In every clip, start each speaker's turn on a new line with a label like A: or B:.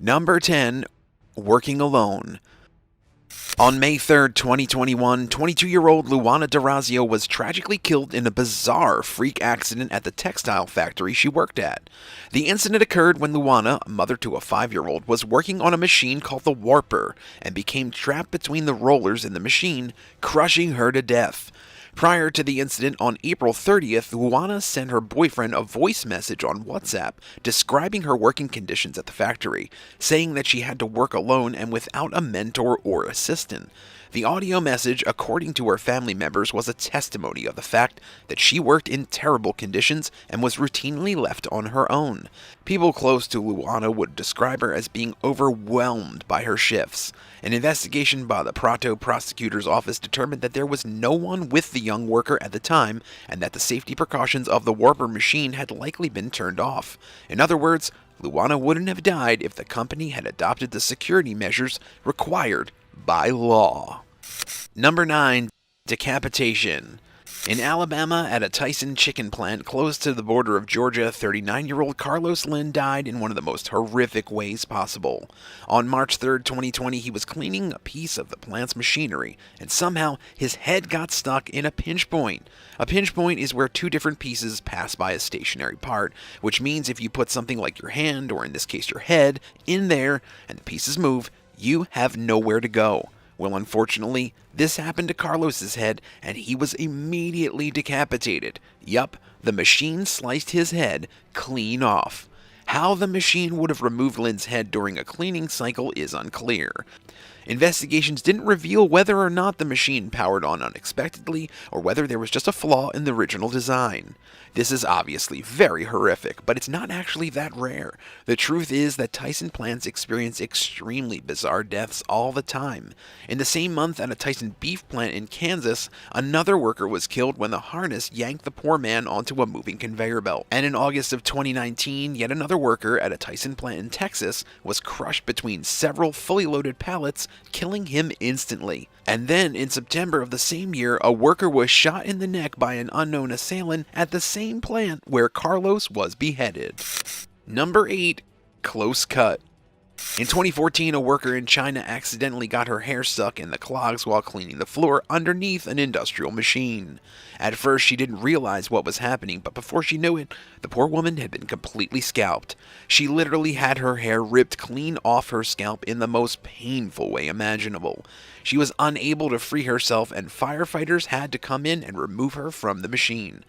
A: Number 10. Working alone. On May 3rd, 2021, 22-year-old Luana D'Orazio was tragically killed in a bizarre freak accident at the textile factory she worked at. The incident occurred when Luana, a mother to a 5-year-old, was working on a machine called the Warper and became trapped between the rollers in the machine, crushing her to death. Prior to the incident on April 30th, Luana sent her boyfriend a voice message on WhatsApp describing her working conditions at the factory, saying that she had to work alone and without a mentor or assistant. The audio message, according to her family members, was a testimony of the fact that she worked in terrible conditions and was routinely left on her own. People close to Luana would describe her as being overwhelmed by her shifts. An investigation by the Prato prosecutor's office determined that there was no one with the young worker at the time and that the safety precautions of the Warper machine had likely been turned off. In other words, Luana wouldn't have died if the company had adopted the security measures required by law. Number 9. Decapitation. In Alabama, at a Tyson chicken plant close to the border of Georgia, 39-year-old Carlos Lynn died in one of the most horrific ways possible. On March 3, 2020, he was cleaning a piece of the plant's machinery, and somehow his head got stuck in a pinch point. A pinch point is where two different pieces pass by a stationary part, which means if you put something like your hand, or in this case your head, in there, and the pieces move, you have nowhere to go. Well, unfortunately, this happened to Carlos's head, and he was immediately decapitated. Yup, the machine sliced his head clean off. How the machine would have removed Lynn's head during a cleaning cycle is unclear. Investigations didn't reveal whether or not the machine powered on unexpectedly, or whether there was just a flaw in the original design. This is obviously very horrific, but it's not actually that rare. The truth is that Tyson plants experience extremely bizarre deaths all the time. In the same month at a Tyson beef plant in Kansas, another worker was killed when the harness yanked the poor man onto a moving conveyor belt. And in August of 2019, yet another worker at a Tyson plant in Texas was crushed between several fully loaded pallets, killing him instantly. And then, in September of the same year, a worker was shot in the neck by an unknown assailant at the same plant where Carlos was beheaded. Number 8. Close cut. In 2014, a worker in China accidentally got her hair stuck in the clogs while cleaning the floor underneath an industrial machine. At first, she didn't realize what was happening, but before she knew it, the poor woman had been completely scalped. She literally had her hair ripped clean off her scalp in the most painful way imaginable. She was unable to free herself, and firefighters had to come in and remove her from the machine.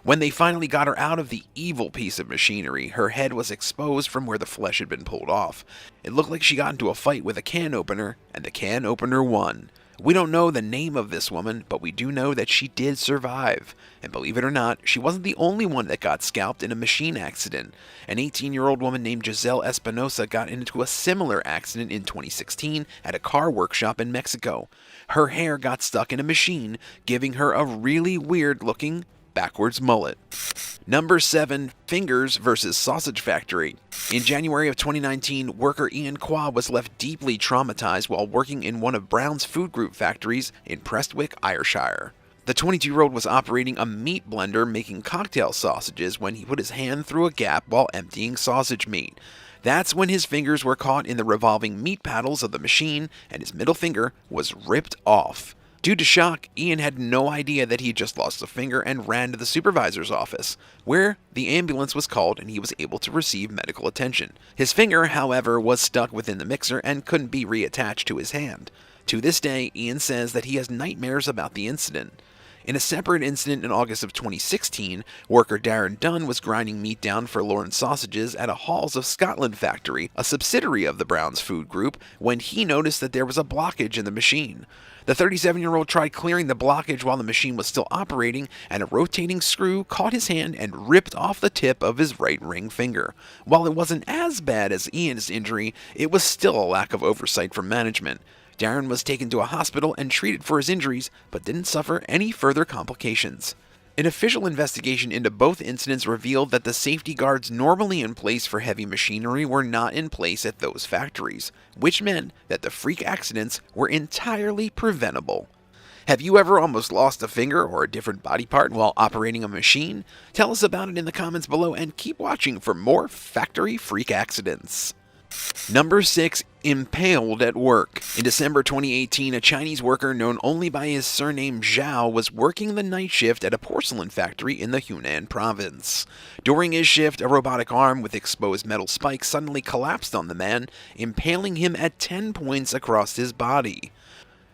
A: When they finally got her out of the evil piece of machinery, her head was exposed from where the flesh had been pulled off. It looked like she got into a fight with a can opener, and the can opener won. We don't know the name of this woman, but we do know that she did survive. And believe it or not, she wasn't the only one that got scalped in a machine accident. An 18-year-old woman named Giselle Espinosa got into a similar accident in 2016 at a car workshop in Mexico. Her hair got stuck in a machine, giving her a really weird-looking backwards mullet. Number 7. Fingers versus Sausage Factory. In January of 2019, worker Ian Kwa was left deeply traumatized while working in one of Brown's Food Group factories in Prestwick, Ayrshire. The 22-year-old was operating a meat blender making cocktail sausages when he put his hand through a gap while emptying sausage meat. That's when his fingers were caught in the revolving meat paddles of the machine and his middle finger was ripped off. Due to shock, Ian had no idea that he just lost a finger and ran to the supervisor's office, where the ambulance was called and he was able to receive medical attention. His finger, however, was stuck within the mixer and couldn't be reattached to his hand. To this day, Ian says that he has nightmares about the incident. In a separate incident in August of 2016, worker Darren Dunn was grinding meat down for Lauren Sausages at a Halls of Scotland factory, a subsidiary of the Brown's Food Group, when he noticed that there was a blockage in the machine. The 37-year-old tried clearing the blockage while the machine was still operating, and a rotating screw caught his hand and ripped off the tip of his right ring finger. While it wasn't as bad as Ian's injury, it was still a lack of oversight from management. Darren was taken to a hospital and treated for his injuries, but didn't suffer any further complications. An official investigation into both incidents revealed that the safety guards normally in place for heavy machinery were not in place at those factories, which meant that the freak accidents were entirely preventable. Have you ever almost lost a finger or a different body part while operating a machine? Tell us about it in the comments below and keep watching for more factory freak accidents. Number 6. Impaled at work. In December 2018, a Chinese worker known only by his surname Zhao was working the night shift at a porcelain factory in the Hunan province. During his shift, a robotic arm with exposed metal spikes suddenly collapsed on the man, impaling him at 10 points across his body.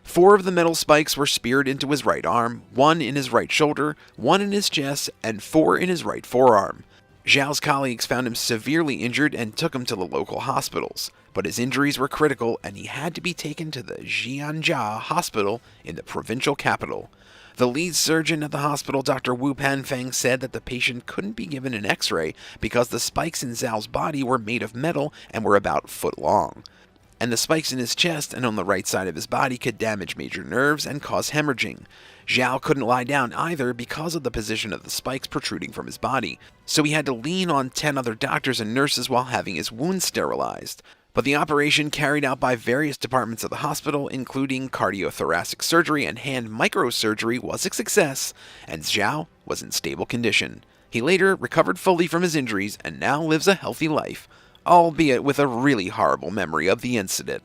A: 4 of the metal spikes were speared into his right arm, 1 in his right shoulder, 1 in his chest, and 4 in his right forearm. Zhao's colleagues found him severely injured and took him to the local hospitals, but his injuries were critical and he had to be taken to the Jianjia Hospital in the provincial capital. The lead surgeon at the hospital, Dr. Wu Panfeng, said that the patient couldn't be given an x-ray because the spikes in Zhao's body were made of metal and were about a foot long. And the spikes in his chest and on the right side of his body could damage major nerves and cause hemorrhaging. Zhao couldn't lie down either because of the position of the spikes protruding from his body, so he had to lean on 10 other doctors and nurses while having his wounds sterilized. But the operation, carried out by various departments of the hospital, including cardiothoracic surgery and hand microsurgery, was a success, and Zhao was in stable condition. He later recovered fully from his injuries and now lives a healthy life, albeit with a really horrible memory of the incident.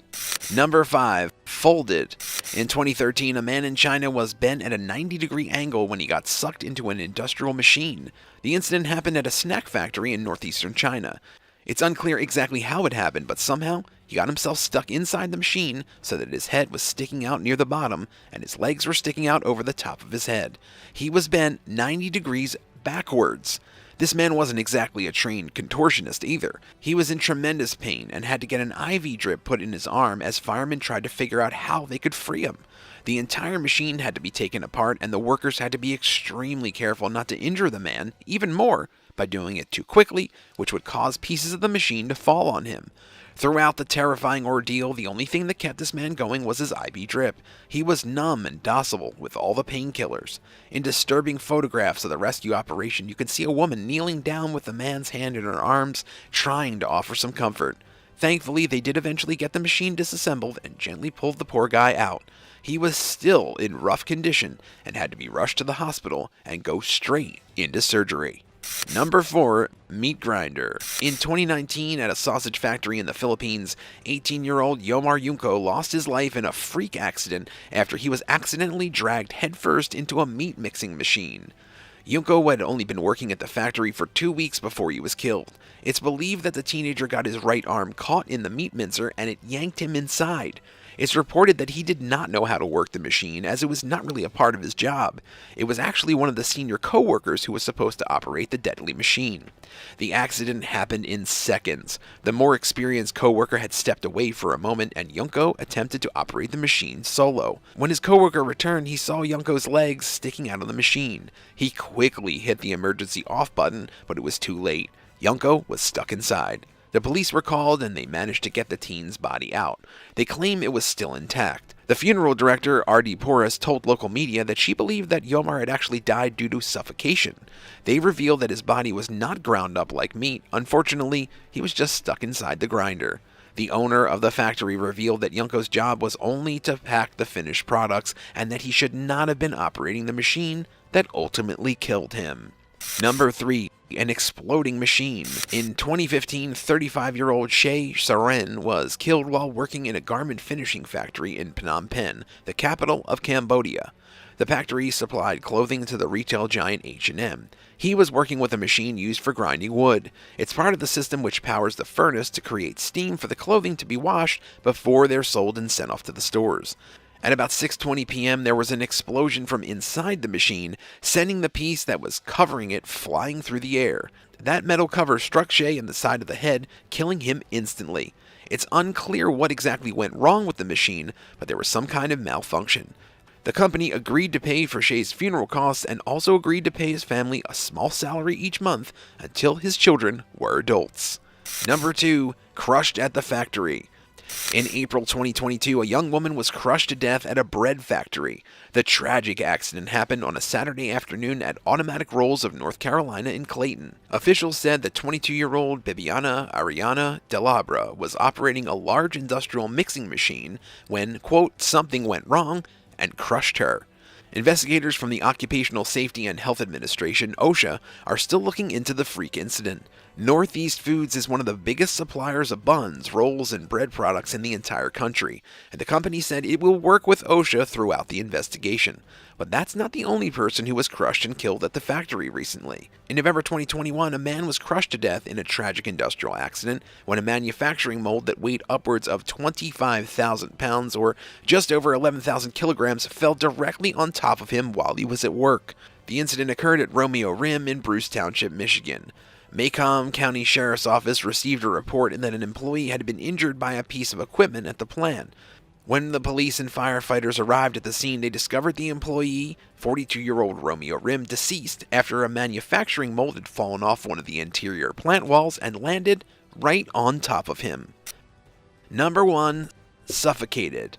A: Number 5. Folded. In 2013, a man in China was bent at a 90-degree angle when he got sucked into an industrial machine. The incident happened at a snack factory in northeastern China. It's unclear exactly how it happened, but somehow he got himself stuck inside the machine so that his head was sticking out near the bottom and his legs were sticking out over the top of his head. He was bent 90 degrees backwards. This man wasn't exactly a trained contortionist either. He was in tremendous pain and had to get an IV drip put in his arm as firemen tried to figure out how they could free him. The entire machine had to be taken apart and the workers had to be extremely careful not to injure the man even more by doing it too quickly, which would cause pieces of the machine to fall on him. Throughout the terrifying ordeal, the only thing that kept this man going was his IV drip. He was numb and docile with all the painkillers. In disturbing photographs of the rescue operation, you can see a woman kneeling down with the man's hand in her arms, trying to offer some comfort. Thankfully, they did eventually get the machine disassembled and gently pulled the poor guy out. He was still in rough condition and had to be rushed to the hospital and go straight into surgery. Number 4. Meat grinder. In 2019, at a sausage factory in the Philippines, 18-year-old Yomar Yunko lost his life in a freak accident after he was accidentally dragged headfirst into a meat mixing machine. Yunko had only been working at the factory for 2 weeks before he was killed. It's believed that the teenager got his right arm caught in the meat mincer and it yanked him inside. It's reported that he did not know how to work the machine, as it was not really a part of his job. It was actually one of the senior co-workers who was supposed to operate the deadly machine. The accident happened in seconds. The more experienced co-worker had stepped away for a moment, and Yunko attempted to operate the machine solo. When his co-worker returned, he saw Yunko's legs sticking out of the machine. He quickly hit the emergency off button, but it was too late. Yunko was stuck inside. The police were called and they managed to get the teen's body out. They claim it was still intact. The funeral director, Arzay Porras, told local media that she believed that Yomar had actually died due to suffocation. They revealed that his body was not ground up like meat. Unfortunately, he was just stuck inside the grinder. The owner of the factory revealed that Yunko's job was only to pack the finished products and that he should not have been operating the machine that ultimately killed him. Number 3. An exploding machine. In 2015, 35-year-old Shay Saren was killed while working in a garment finishing factory in Phnom Penh, the capital of Cambodia. The factory supplied clothing to the retail giant H&M. He was working with a machine used for grinding wood. It's part of the system which powers the furnace to create steam for the clothing to be washed before they're sold and sent off to the stores. At about 6:20 p.m., there was an explosion from inside the machine, sending the piece that was covering it flying through the air. That metal cover struck Shay in the side of the head, killing him instantly. It's unclear what exactly went wrong with the machine, but there was some kind of malfunction. The company agreed to pay for Shay's funeral costs and also agreed to pay his family a small salary each month until his children were adults. Number 2. Crushed at the factory. In April 2022, a young woman was crushed to death at a bread factory. The tragic accident happened on a Saturday afternoon at Automatic Rolls of North Carolina in Clayton. Officials said that 22-year-old Bibiana Ariana Delabra was operating a large industrial mixing machine when, quote, something went wrong and crushed her. Investigators from the Occupational Safety and Health Administration, OSHA, are still looking into the freak incident. Northeast Foods is one of the biggest suppliers of buns, rolls, and bread products in the entire country, and the company said it will work with OSHA throughout the investigation. But that's not the only person who was crushed and killed at the factory recently. In November 2021, a man was crushed to death in a tragic industrial accident when a manufacturing mold that weighed upwards of 25,000 pounds or just over 11,000 kilograms fell directly on top of him while he was at work. The incident occurred at Romeo Rim in Bruce Township, Michigan. Macomb County Sheriff's Office received a report that an employee had been injured by a piece of equipment at the plant. When the police and firefighters arrived at the scene, they discovered the employee, 42-year-old Romeo Rim, deceased after a manufacturing mold had fallen off one of the interior plant walls and landed right on top of him. Number 1. Suffocated.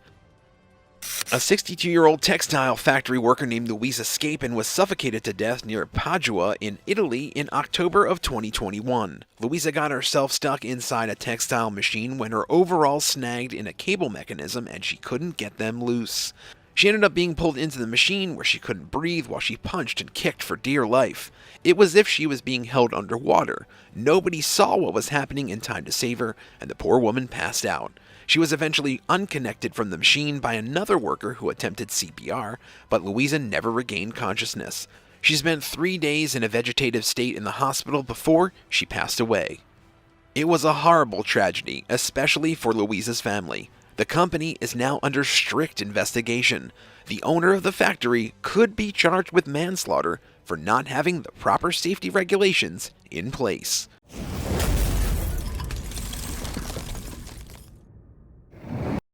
A: A 62-year-old textile factory worker named Louisa Scapin was suffocated to death near Padua in Italy in October of 2021. Louisa got herself stuck inside a textile machine when her overalls snagged in a cable mechanism and she couldn't get them loose. She ended up being pulled into the machine where she couldn't breathe while she punched and kicked for dear life. It was as if she was being held underwater. Nobody saw what was happening in time to save her, and the poor woman passed out. She was eventually unconnected from the machine by another worker who attempted CPR, but Louisa never regained consciousness. She spent 3 days in a vegetative state in the hospital before she passed away. It was a horrible tragedy, especially for Louisa's family. The company is now under strict investigation. The owner of the factory could be charged with manslaughter for not having the proper safety regulations in place.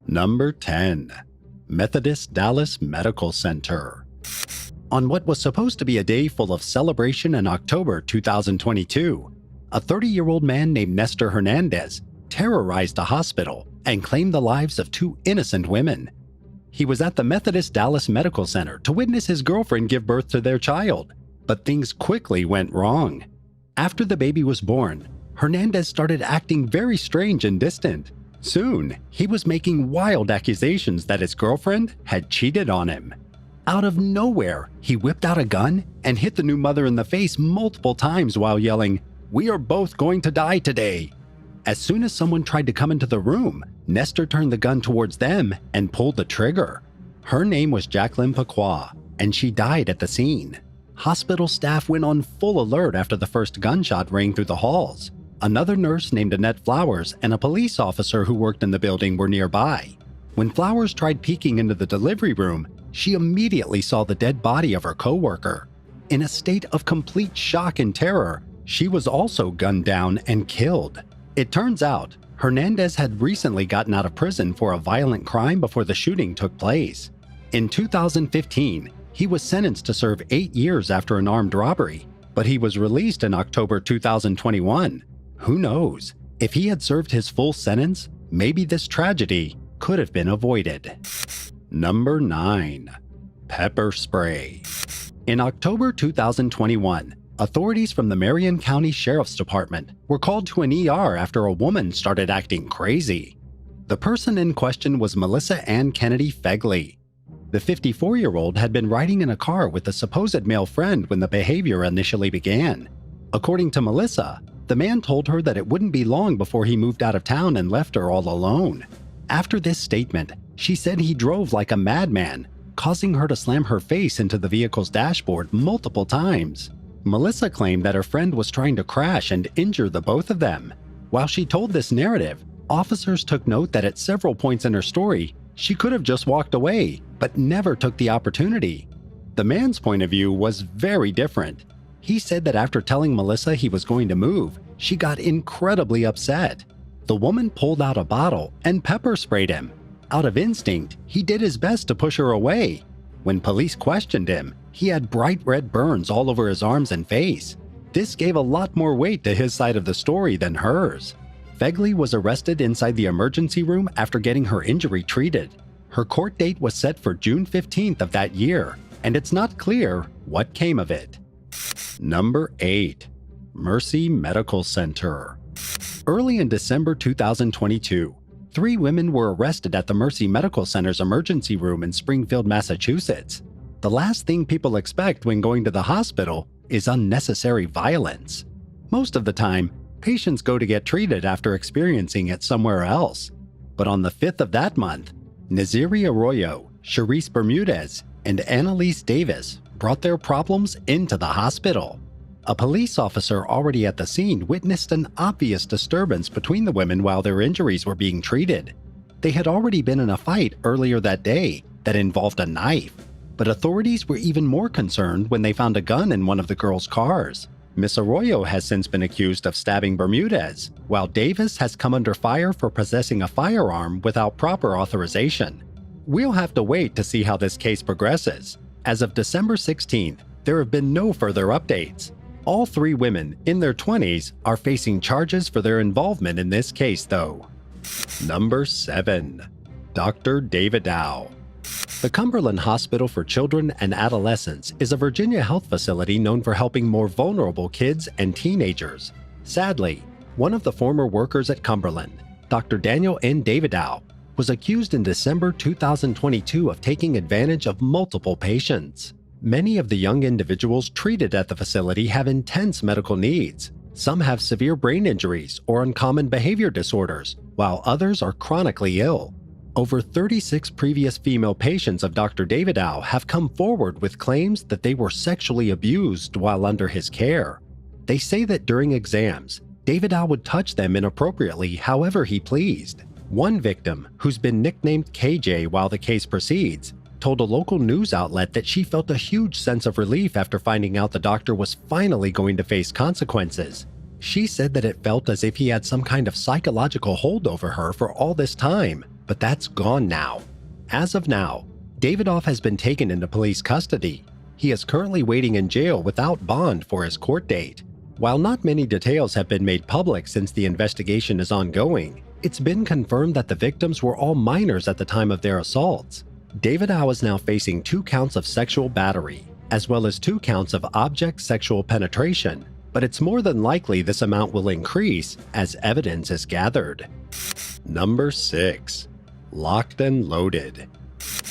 B: Number 10. Methodist Dallas Medical Center. On what was supposed to be a day full of celebration in October 2022, a 30-year-old man named Nestor Hernandez terrorized a hospital and claimed the lives of 2 innocent women. He was at the Methodist Dallas Medical Center to witness his girlfriend give birth to their child, but things quickly went wrong. After the baby was born, Hernandez started acting very strange and distant. Soon, he was making wild accusations that his girlfriend had cheated on him. Out of nowhere, he whipped out a gun and hit the new mother in the face multiple times while yelling, "We are both going to die today." As soon as someone tried to come into the room, Nestor turned the gun towards them and pulled the trigger. Her name was Jacqueline Paqua, and she died at the scene. Hospital staff went on full alert after the first gunshot rang through the halls. Another nurse named Annette Flowers and a police officer who worked in the building were nearby. When Flowers tried peeking into the delivery room, she immediately saw the dead body of her coworker. In a state of complete shock and terror, she was also gunned down and killed. It turns out, Hernandez had recently gotten out of prison for a violent crime before the shooting took place. In 2015, he was sentenced to serve 8 years after an armed robbery, but he was released in October 2021. Who knows? If he had served his full sentence, maybe this tragedy could have been avoided. Number 9. Pepper spray. In October 2021, authorities from the Marion County Sheriff's Department were called to an ER after a woman started acting crazy. The person in question was Melissa Ann Kennedy Fegley. The 54-year-old had been riding in a car with a supposed male friend when the behavior initially began. According to Melissa, the man told her that it wouldn't be long before he moved out of town and left her all alone. After this statement, she said he drove like a madman, causing her to slam her face into the vehicle's dashboard multiple times. Melissa claimed that her friend was trying to crash and injure the both of them. While she told this narrative, officers took note that at several points in her story, she could have just walked away, but never took the opportunity. The man's point of view was very different. He said that after telling Melissa he was going to move, she got incredibly upset. The woman pulled out a bottle and pepper sprayed him. Out of instinct, he did his best to push her away. When police questioned him, he had bright red burns all over his arms and face. This gave a lot more weight to his side of the story than hers. Fegley was arrested inside the emergency room after getting her injury treated. Her court date was set for June 15th of that year, and it's not clear what came of it. Number 8. Mercy Medical Center. Early in December 2022, 3 women were arrested at the Mercy Medical Center's emergency room in Springfield, Massachusetts. The last thing people expect when going to the hospital is unnecessary violence. Most of the time, Patients go to get treated after experiencing it somewhere else. But on the 5th of that month, Naziri Arroyo, Charisse Bermudez, and Annalise Davis brought their problems into the hospital. A police officer already at the scene witnessed an obvious disturbance between the women while their injuries were being treated. They had already been in a fight earlier that day that involved a knife, but authorities were even more concerned when they found a gun in one of the girls' cars. Miss Arroyo has since been accused of stabbing Bermudez, while Davis has come under fire for possessing a firearm without proper authorization. We'll have to wait to see how this case progresses. As of December 16th, there have been no further updates. All three women in their 20s are facing charges for their involvement in this case, though. Number 7. Dr. David Dao. The Cumberland Hospital for Children and Adolescents is a Virginia health facility known for helping more vulnerable kids and teenagers. Sadly, one of the former workers at Cumberland, Dr. Daniel N. David Dao, was accused in December 2022 of taking advantage of multiple patients. Many of the young individuals treated at the facility have intense medical needs. Some have severe brain injuries or uncommon behavior disorders, while others are chronically ill. Over 36 previous female patients of Dr. David Dao have come forward with claims that they were sexually abused while under his care. They say that during exams, David Dao would touch them inappropriately however he pleased. One victim, who's been nicknamed KJ while the case proceeds, told a local news outlet that she felt a huge sense of relief after finding out the doctor was finally going to face consequences. She said that it felt as if he had some kind of psychological hold over her for all this time, but that's gone now. As of now, Davidoff has been taken into police custody. He is currently waiting in jail without bond for his court date. While not many details have been made public since the investigation is ongoing, it's been confirmed that the victims were all minors at the time of their assaults. David Dao is now facing 2 counts of sexual battery, as well as 2 counts of object sexual penetration, but it's more than likely this amount will increase as evidence is gathered. Number 6. Locked and Loaded.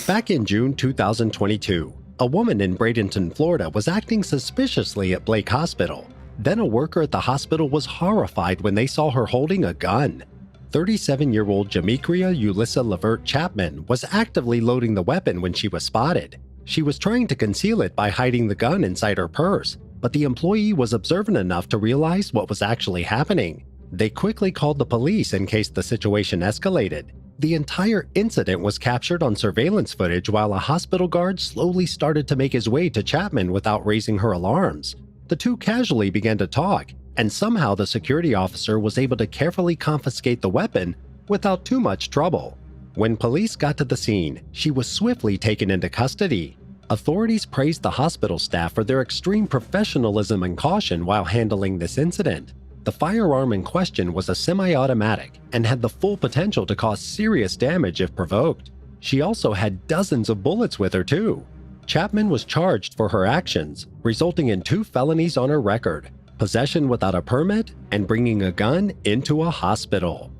B: Back in June 2022, a woman in Bradenton, Florida was acting suspiciously at Blake Hospital. Then a worker at the hospital was horrified when they saw her holding a gun. 37-year-old Jamikria Ulissa Levert Chapman was actively loading the weapon when she was spotted. She was trying to conceal it by hiding the gun inside her purse, but the employee was observant enough to realize what was actually happening. They quickly called the police in case the situation escalated. The entire incident was captured on surveillance footage while a hospital guard slowly started to make his way to Chapman without raising her alarms. The two casually began to talk, and somehow the security officer was able to carefully confiscate the weapon without too much trouble. When police got to the scene, she was swiftly taken into custody. Authorities praised the hospital staff for their extreme professionalism and caution while handling this incident. The firearm in question was a semi-automatic and had the full potential to cause serious damage if provoked. She also had dozens of bullets with her too. Chapman was charged for her actions, resulting in 2 felonies on her record: possession without a permit and bringing a gun into a hospital.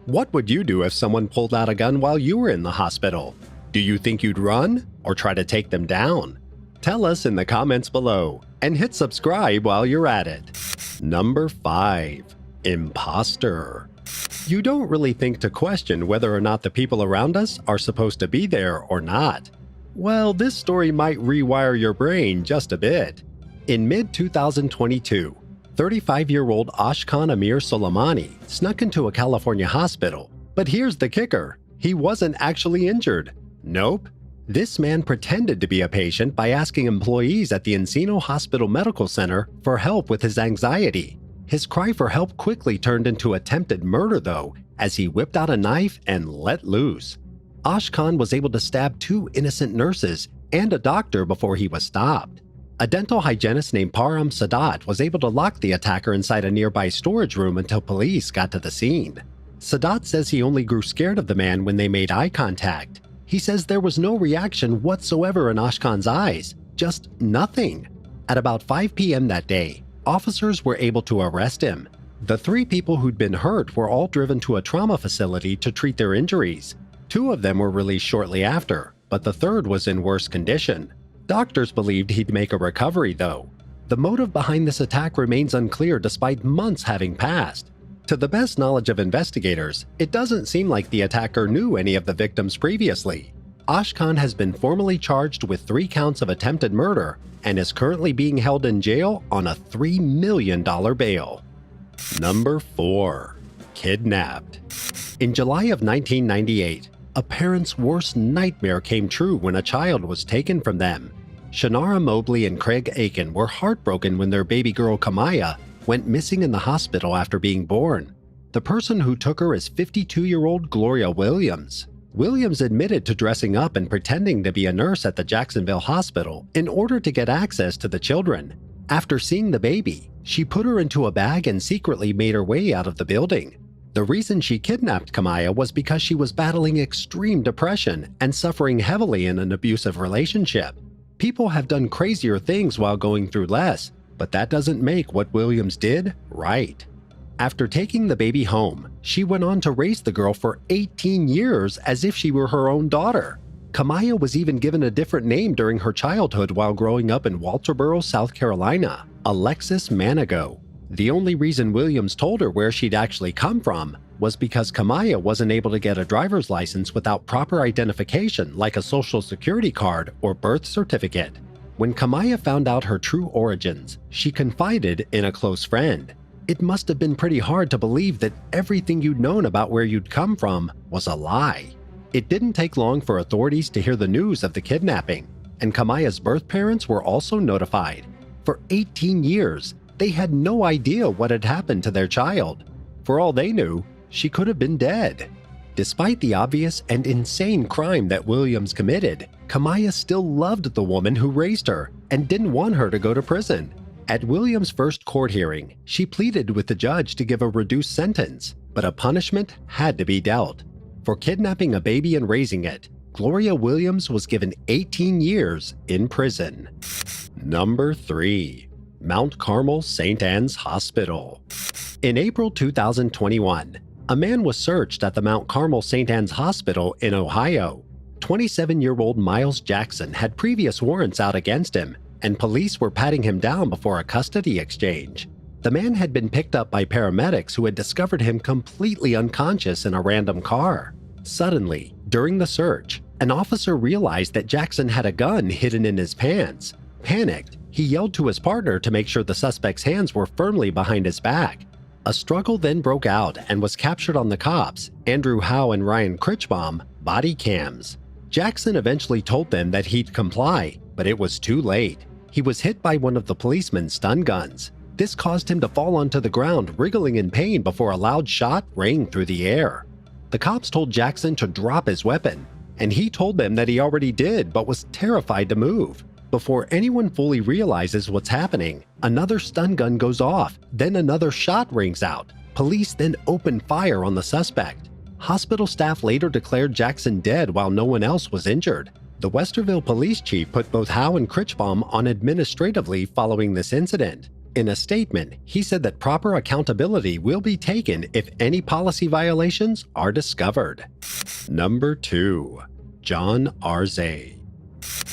B: What would you do if someone pulled out a gun while you were in the hospital? Do you think you'd run or try to take them down? Tell us in the comments below and hit subscribe while you're at it. Number 5. Imposter. You don't really think to question whether or not the people around us are supposed to be there or not. Well, this story might rewire your brain just a bit. In mid-2022, 35-year-old Ashkan Amir Soleimani snuck into a California hospital. But here's the kicker: he wasn't actually injured. Nope. This man pretended to be a patient by asking employees at the Encino Hospital Medical Center for help with his anxiety. His cry for help quickly turned into attempted murder, though, as he whipped out a knife and let loose. Ashkan was able to stab 2 innocent nurses and a doctor before he was stopped. A dental hygienist named Param Sadat was able to lock the attacker inside a nearby storage room until police got to the scene. Sadat says he only grew scared of the man when they made eye contact. He says there was no reaction whatsoever in Ashkan's eyes, just nothing. At about 5 p.m. that day, officers were able to arrest him. The 3 people who'd been hurt were all driven to a trauma facility to treat their injuries. 2 of them were released shortly after, but the third was in worse condition. Doctors believed he'd make a recovery, though. The motive behind this attack remains unclear despite months having passed. To the best knowledge of investigators, it doesn't seem like the attacker knew any of the victims previously. Ashkan has been formally charged with 3 counts of attempted murder and is currently being held in jail on a $3 million bail. Number 4. Kidnapped. In July of 1998, a parent's worst nightmare came true when a child was taken from them. Shannara Mobley and Craig Aiken were heartbroken when their baby girl Kamaya went missing in the hospital after being born. The person who took her is 52-year-old Gloria Williams. Williams admitted to dressing up and pretending to be a nurse at the Jacksonville hospital in order to get access to the children. After seeing the baby, she put her into a bag and secretly made her way out of the building. The reason she kidnapped Kamaya was because she was battling extreme depression and suffering heavily in an abusive relationship. People have done crazier things while going through less, but that doesn't make what Williams did right. After taking the baby home, she went on to raise the girl for 18 years as if she were her own daughter. Kamaya was even given a different name during her childhood while growing up in Walterboro, South Carolina, Alexis Manigo. The only reason Williams told her where she'd actually come from was because Kamaya wasn't able to get a driver's license without proper identification like a social security card or birth certificate. When Kamaya found out her true origins, she confided in a close friend. It must have been pretty hard to believe that everything you'd known about where you'd come from was a lie. It didn't take long for authorities to hear the news of the kidnapping, and Kamaya's birth parents were also notified. For 18 years, they had no idea what had happened to their child. For all they knew, she could have been dead. Despite the obvious and insane crime that Williams committed, Kamaya still loved the woman who raised her and didn't want her to go to prison. At Williams' first court hearing, she pleaded with the judge to give a reduced sentence, but a punishment had to be dealt. For kidnapping a baby and raising it, Gloria Williams was given 18 years in prison. Number 3. Mount Carmel St. Anne's Hospital. In April 2021, a man was searched at the Mount Carmel St. Anne's Hospital in Ohio. 27-year-old Miles Jackson had previous warrants out against him, and police were patting him down before a custody exchange. The man had been picked up by paramedics who had discovered him completely unconscious in a random car. Suddenly, during the search, an officer realized that Jackson had a gun hidden in his pants. Panicked, he yelled to his partner to make sure the suspect's hands were firmly behind his back. A struggle then broke out and was captured on the cops, Andrew Howe and Ryan Critchbaum, body cams. Jackson eventually told them that he'd comply, but it was too late. He was hit by one of the policeman's stun guns. This caused him to fall onto the ground, wriggling in pain before a loud shot rang through the air. The cops told Jackson to drop his weapon, and he told them that he already did but was terrified to move. Before anyone fully realizes what's happening, another stun gun goes off, then another shot rings out. Police then open fire on the suspect. Hospital staff later declared Jackson dead while no one else was injured. The Westerville police chief put both Howe and Critchbaum on administrative leave following this incident. In a statement, he said that proper accountability will be taken if any policy violations are discovered. Number 2. John Arzay.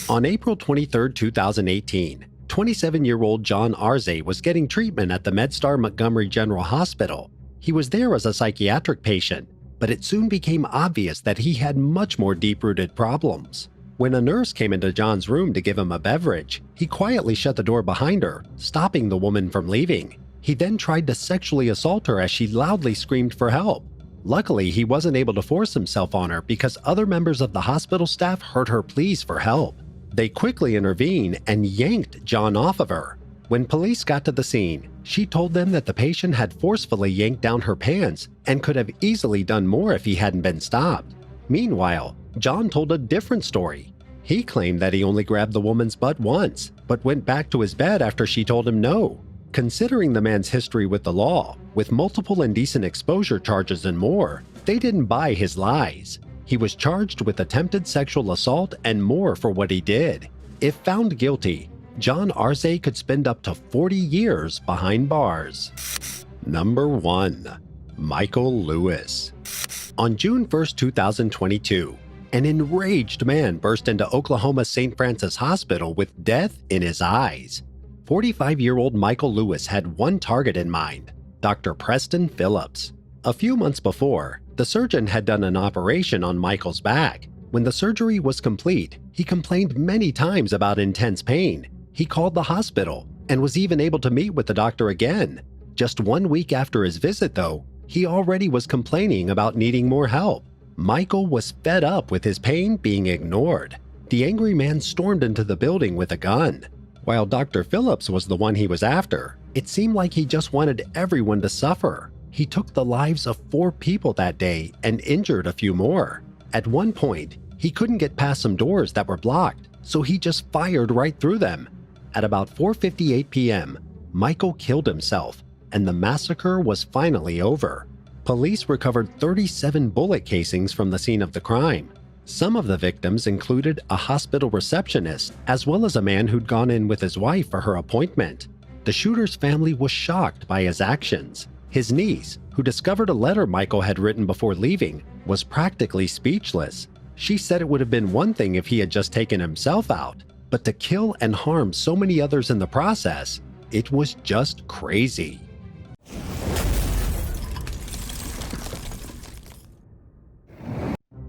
B: On April 23, 2018, 27-year-old John Arzay was getting treatment at the MedStar Montgomery General Hospital. He was there as a psychiatric patient, but it soon became obvious that he had much more deep-rooted problems. When a nurse came into John's room to give him a beverage, he quietly shut the door behind her, stopping the woman from leaving. He then tried to sexually assault her as she loudly screamed for help. Luckily, he wasn't able to force himself on her because other members of the hospital staff heard her pleas for help. They quickly intervened and yanked John off of her. When police got to the scene, she told them that the patient had forcefully yanked down her pants and could have easily done more if he hadn't been stopped. Meanwhile, John told a different story. He claimed that he only grabbed the woman's butt once, but went back to his bed after she told him no. Considering the man's history with the law, with multiple indecent exposure charges and more, they didn't buy his lies. He was charged with attempted sexual assault and more for what he did. If found guilty, John Arzay could spend up to 40 years behind bars. Number 1. Michael Lewis. On June 1, 2022, an enraged man burst into Oklahoma's St. Francis Hospital with death in his eyes. 45-year-old Michael Lewis had one target in mind: Dr. Preston Phillips. A few months before, the surgeon had done an operation on Michael's back. When the surgery was complete, he complained many times about intense pain. He called the hospital and was even able to meet with the doctor again. Just 1 week after his visit, though, he already was complaining about needing more help. Michael was fed up with his pain being ignored. The angry man stormed into the building with a gun. While Dr. Phillips was the one he was after, it seemed like he just wanted everyone to suffer. He took the lives of 4 people that day and injured a few more. At one point, he couldn't get past some doors that were blocked, so he just fired right through them. At about 4:58 p.m., Michael killed himself, and the massacre was finally over. Police recovered 37 bullet casings from the scene of the crime. Some of the victims included a hospital receptionist, as well as a man who'd gone in with his wife for her appointment. The shooter's family was shocked by his actions. His niece, who discovered a letter Michael had written before leaving, was practically speechless. She said it would have been one thing if he had just taken himself out, but to kill and harm so many others in the process, it was just crazy.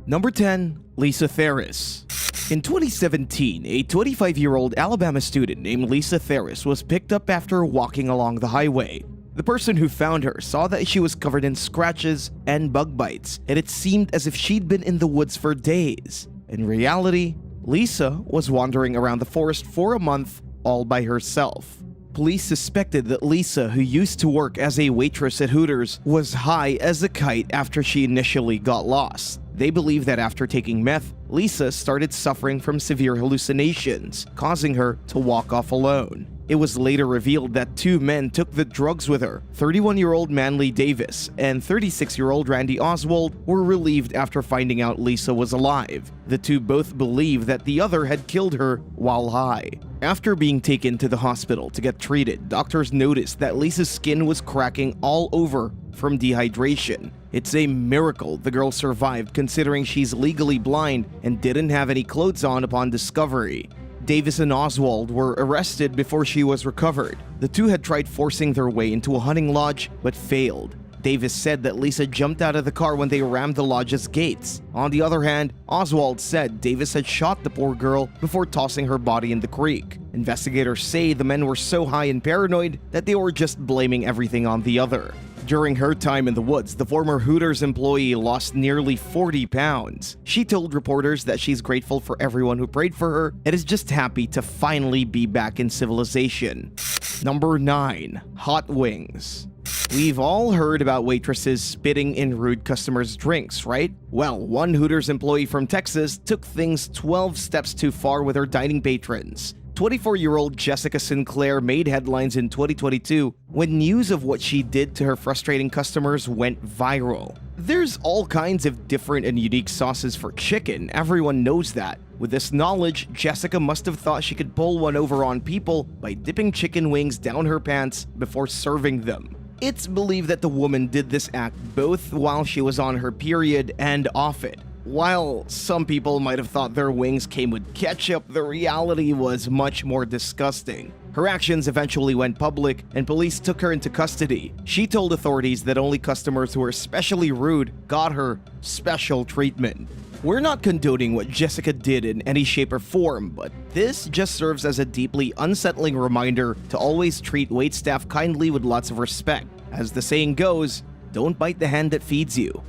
C: Number 10. Lisa Ferris. In 2017, a 25-year-old Alabama student named Lisa Ferris was picked up after walking along the highway. The person who found her saw that she was covered in scratches and bug bites, and it seemed as if she'd been in the woods for days. In reality, Lisa was wandering around the forest for a month all by herself. Police suspected that Lisa, who used to work as a waitress at Hooters, was high as a kite after she initially got lost. They believe that after taking meth, Lisa started suffering from severe hallucinations, causing her to walk off alone. It was later revealed that 2 men took the drugs with her. 31-year-old Manly Davis and 36-year-old Randy Oswald were relieved after finding out Lisa was alive. The 2 both believe that the other had killed her while high. After being taken to the hospital to get treated, doctors noticed that Lisa's skin was cracking all over from dehydration. It's a miracle the girl survived, considering she's legally blind and didn't have any clothes on upon discovery. Davis and Oswald were arrested before she was recovered. The 2 had tried forcing their way into a hunting lodge but failed. Davis said that Lisa jumped out of the car when they rammed the lodge's gates. On the other hand, Oswald said Davis had shot the poor girl before tossing her body in the creek. Investigators say the men were so high and paranoid that they were just blaming everything on the other. During her time in the woods, the former Hooters employee lost nearly 40 pounds. She told reporters that she's grateful for everyone who prayed for her and is just happy to finally be back in civilization. Number 9. Hot wings. We've all heard about waitresses spitting in rude customers' drinks, right? Well, one Hooters employee from Texas took things 12 steps too far with her dining patrons. 24-year-old Jessica Sinclair made headlines in 2022 when news of what she did to her frustrating customers went viral. There's all kinds of different and unique sauces for chicken, everyone knows that. With this knowledge, Jessica must have thought she could pull one over on people by dipping chicken wings down her pants before serving them. It's believed that the woman did this act both while she was on her period and off it. While some people might have thought their wings came with ketchup, the reality was much more disgusting. Her actions eventually went public, and police took her into custody. She told authorities that only customers who were especially rude got her special treatment. We're not condoning what Jessica did in any shape or form, but this just serves as a deeply unsettling reminder to always treat waitstaff kindly with lots of respect. As the saying goes, don't bite the hand that feeds you.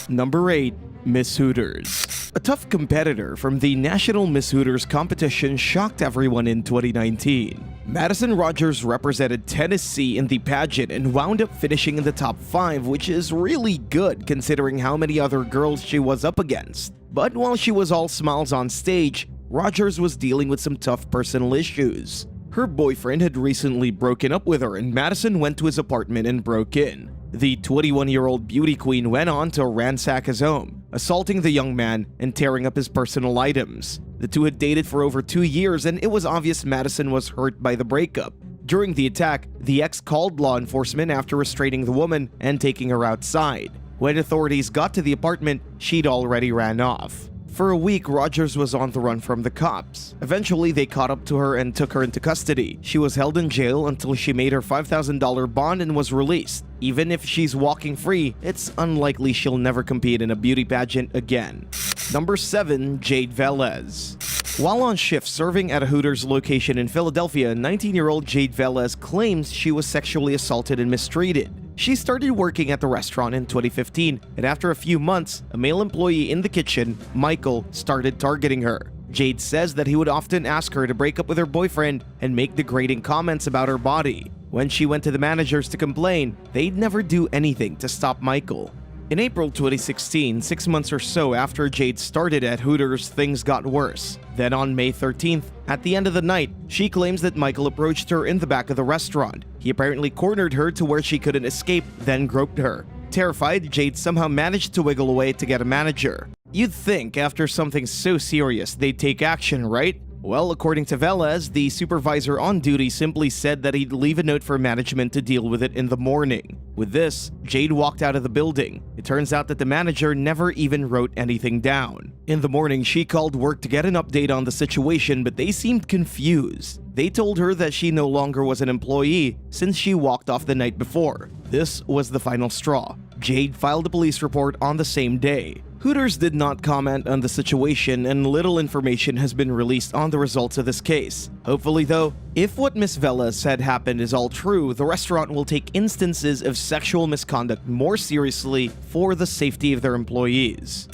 C: Number 8. Miss Hooters. A tough competitor from the National Miss Hooters competition shocked everyone in 2019. Madison Rogers represented Tennessee in the pageant and wound up finishing in the top 5, which is really good considering how many other girls she was up against. But while she was all smiles on stage, Rogers was dealing with some tough personal issues. Her boyfriend had recently broken up with her, and Madison went to his apartment and broke in. The 21-year-old beauty queen went on to ransack his home, assaulting the young man and tearing up his personal items. The 2 had dated for over 2 years, and it was obvious Madison was hurt by the breakup. During the attack, the ex called law enforcement after restraining the woman and taking her outside. When authorities got to the apartment, she'd already ran off. For a week, Rogers was on the run from the cops. Eventually, they caught up to her and took her into custody. She was held in jail until she made her $5,000 bond and was released. Even if she's walking free, it's unlikely she'll never compete in a beauty pageant again. Number 7. Jade Velez. While on shift serving at a Hooters location in Philadelphia, 19-year-old Jade Velez claims she was sexually assaulted and mistreated. She started working at the restaurant in 2015, and after a few months, a male employee in the kitchen, Michael, started targeting her. Jade says that he would often ask her to break up with her boyfriend and make degrading comments about her body. When she went to the managers to complain, they'd never do anything to stop Michael. In April 2016, 6 months or so after Jade started at Hooters, things got worse. Then on May 13th, at the end of the night, she claims that Michael approached her in the back of the restaurant. He apparently cornered her to where she couldn't escape, then groped her. Terrified, Jade somehow managed to wiggle away to get a manager. You'd think after something so serious they'd take action, right? Well, according to Velez, the supervisor on duty simply said that he'd leave a note for management to deal with it in the morning. With this, Jade walked out of the building. It turns out that the manager never even wrote anything down. In the morning, she called work to get an update on the situation, but they seemed confused. They told her that she no longer was an employee since she walked off the night before. This was the final straw. Jade filed a police report on the same day. Hooters did not comment on the situation, and little information has been released on the results of this case. Hopefully though, if what Miss Velez said happened is all true, the restaurant will take instances of sexual misconduct more seriously for the safety of their employees.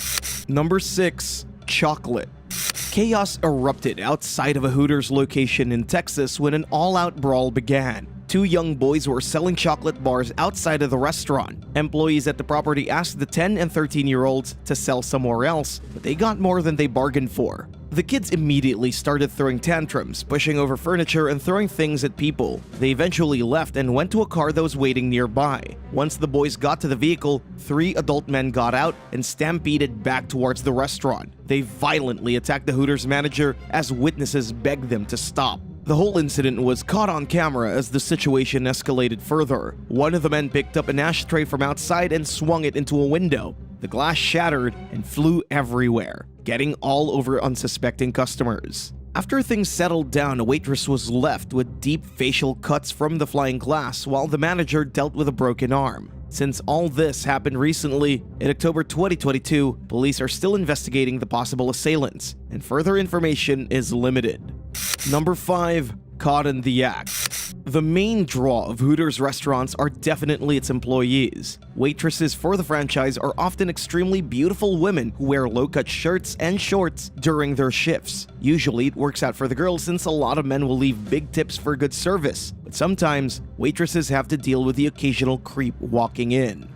C: Number 6. Chocolate. Chaos erupted outside of a Hooters location in Texas when an all-out brawl began. 2 young boys were selling chocolate bars outside of the restaurant. Employees at the property asked the 10 and 13-year-olds to sell somewhere else, but they got more than they bargained for. The kids immediately started throwing tantrums, pushing over furniture and throwing things at people. They eventually left and went to a car that was waiting nearby. Once the boys got to the vehicle, 3 adult men got out and stampeded back towards the restaurant. They violently attacked the Hooters manager as witnesses begged them to stop. The whole incident was caught on camera as the situation escalated further. One of the men picked up an ashtray from outside and swung it into a window. The glass shattered and flew everywhere, getting all over unsuspecting customers. After things settled down, a waitress was left with deep facial cuts from the flying glass while the manager dealt with a broken arm. Since all this happened recently, in October 2022, police are still investigating the possible assailants, and further information is limited. Number 5. Caught in the act. The main draw of Hooters restaurants are definitely its employees. Waitresses for the franchise are often extremely beautiful women who wear low-cut shirts and shorts during their shifts. Usually it works out for the girls since a lot of men will leave big tips for good service, but sometimes waitresses have to deal with the occasional creep walking in.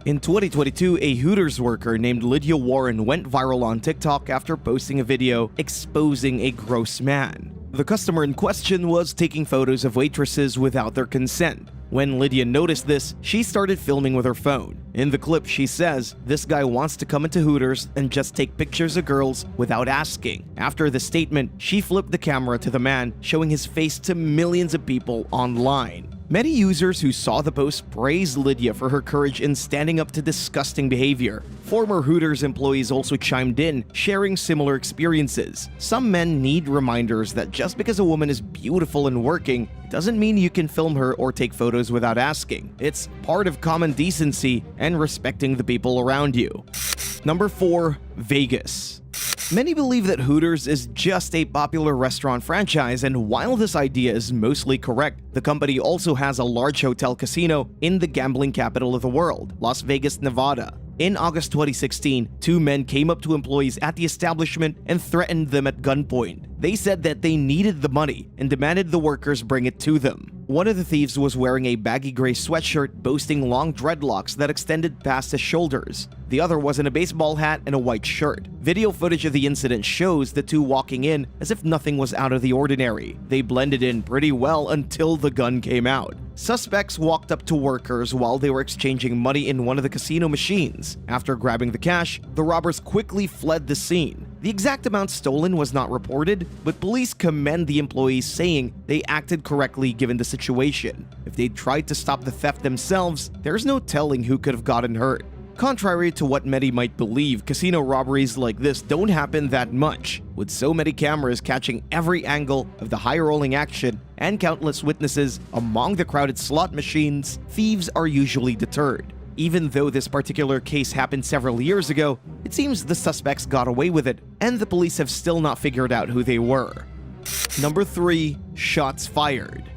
C: In 2022, a Hooters worker named Lydia Warren went viral on TikTok after posting a video exposing a gross man. The customer in question was taking photos of waitresses without their consent. When Lydia noticed this, she started filming with her phone. In the clip, she says, "This guy wants to come into Hooters and just take pictures of girls without asking." After the statement, she flipped the camera to the man, showing his face to millions of people online. Many users who saw the post praised Lydia for her courage in standing up to disgusting behavior. Former Hooters employees also chimed in, sharing similar experiences. Some men need reminders that just because a woman is beautiful and working, it doesn't mean you can film her or take photos without asking. It's part of common decency and respecting the people around you. Number 4. Vegas. Many believe that Hooters is just a popular restaurant franchise, and while this idea is mostly correct, the company also has a large hotel casino in the gambling capital of the world, Las Vegas, Nevada. In August 2016, 2 men came up to employees at the establishment and threatened them at gunpoint. They said that they needed the money and demanded the workers bring it to them. One of the thieves was wearing a baggy gray sweatshirt boasting long dreadlocks that extended past his shoulders. The other was in a baseball hat and a white shirt. Video footage of the incident shows the 2 walking in as if nothing was out of the ordinary. They blended in pretty well until the gun came out. Suspects walked up to workers while they were exchanging money in one of the casino machines. After grabbing the cash, the robbers quickly fled the scene. The exact amount stolen was not reported, but police commend the employees, saying they acted correctly given the situation. If they'd tried to stop the theft themselves, there's no telling who could have gotten hurt. Contrary to what many might believe, casino robberies like this don't happen that much. With so many cameras catching every angle of the high-rolling action and countless witnesses among the crowded slot machines, thieves are usually deterred. Even though this particular case happened several years ago, it seems the suspects got away with it, and the police have still not figured out who they were. Number 3. Shots fired.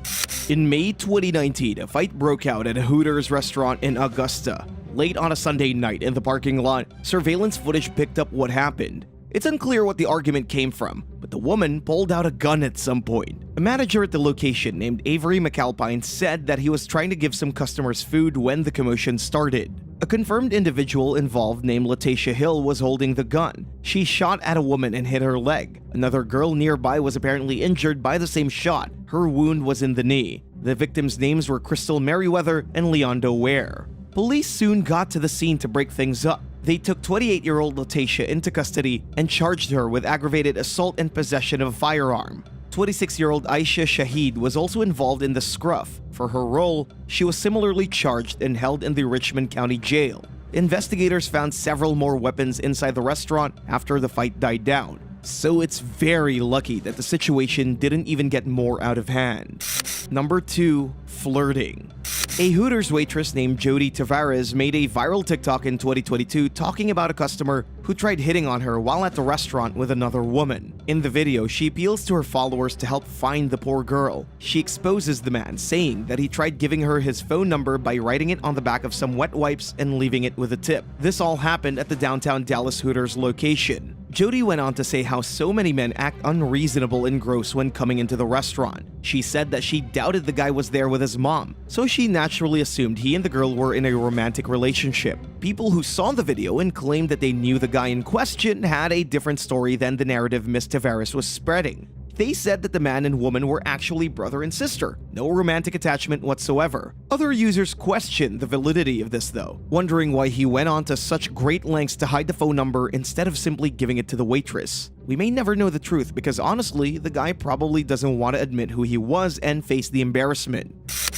C: In May 2019, a fight broke out at a Hooters restaurant in Augusta. Late on a Sunday night in the parking lot, surveillance footage picked up what happened. It's unclear what the argument came from, but the woman pulled out a gun at some point. A manager at the location named Avery McAlpine said that he was trying to give some customers food when the commotion started. A confirmed individual involved named Latacia Hill was holding the gun. She shot at a woman and hit her leg. Another girl nearby was apparently injured by the same shot. Her wound was in the knee. The victims' names were Crystal Merriweather and Leondo Ware. Police soon got to the scene to break things up. They took 28-year-old Latacia into custody and charged her with aggravated assault and possession of a firearm. 26-year-old Aisha Shahid was also involved in the scruff. For her role, she was similarly charged and held in the Richmond County Jail. Investigators found several more weapons inside the restaurant after the fight died down. So it's very lucky that the situation didn't even get more out of hand. Number 2. Flirting. A Hooters waitress named Jade Velez made a viral TikTok in 2022 talking about a customer who tried hitting on her while at the restaurant with another woman. In the video, she appeals to her followers to help find the poor girl. She exposes the man, saying that he tried giving her his phone number by writing it on the back of some wet wipes and leaving it with a tip. This all happened at the downtown Dallas Hooters location. Jody went on to say how so many men act unreasonable and gross when coming into the restaurant. She said that she doubted the guy was there with his mom, so she naturally assumed he and the girl were in a romantic relationship. People who saw the video and claimed that they knew the guy in question had a different story than the narrative Ms. Tavares was spreading. They said that the man and woman were actually brother and sister, no romantic attachment whatsoever. Other users questioned the validity of this though, wondering why he went on to such great lengths to hide the phone number instead of simply giving it to the waitress. We may never know the truth because honestly, the guy probably doesn't want to admit who he was and face the embarrassment.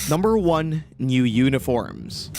C: Number 1. New uniforms.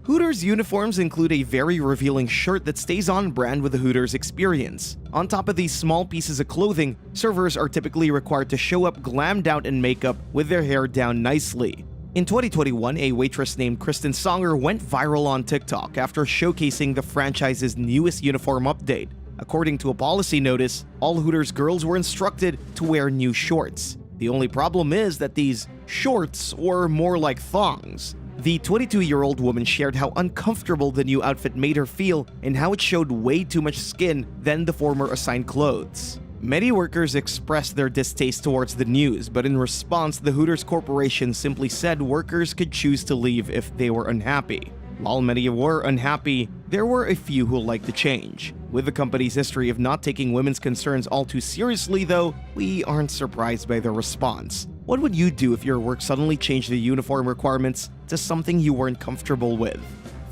C: Hooters uniforms include a very revealing shirt that stays on brand with the Hooters experience. On top of these small pieces of clothing, servers are typically required to show up glammed out in makeup with their hair down nicely. In 2021, a waitress named Kristen Songer went viral on TikTok after showcasing the franchise's newest uniform update. According to a policy notice, all Hooters girls were instructed to wear new shorts. The only problem is that these shorts were more like thongs. The 22-year-old woman shared how uncomfortable the new outfit made her feel and how it showed way too much skin than the former assigned clothes. Many workers expressed their distaste towards the news, but in response, the Hooters Corporation simply said workers could choose to leave if they were unhappy. While many were unhappy, there were a few who liked the change. With the company's history of not taking women's concerns all too seriously though, we aren't surprised by their response. What would you do if your work suddenly changed the uniform requirements to something you weren't comfortable with?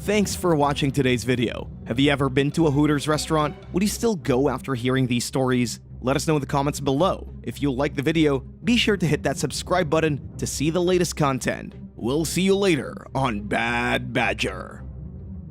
C: Thanks for watching today's video. Have you ever been to a Hooters restaurant? Would you still go after hearing these stories? Let us know in the comments below. If you like the video, be sure to hit that subscribe button to see the latest content. We'll see you later on Bad Badger.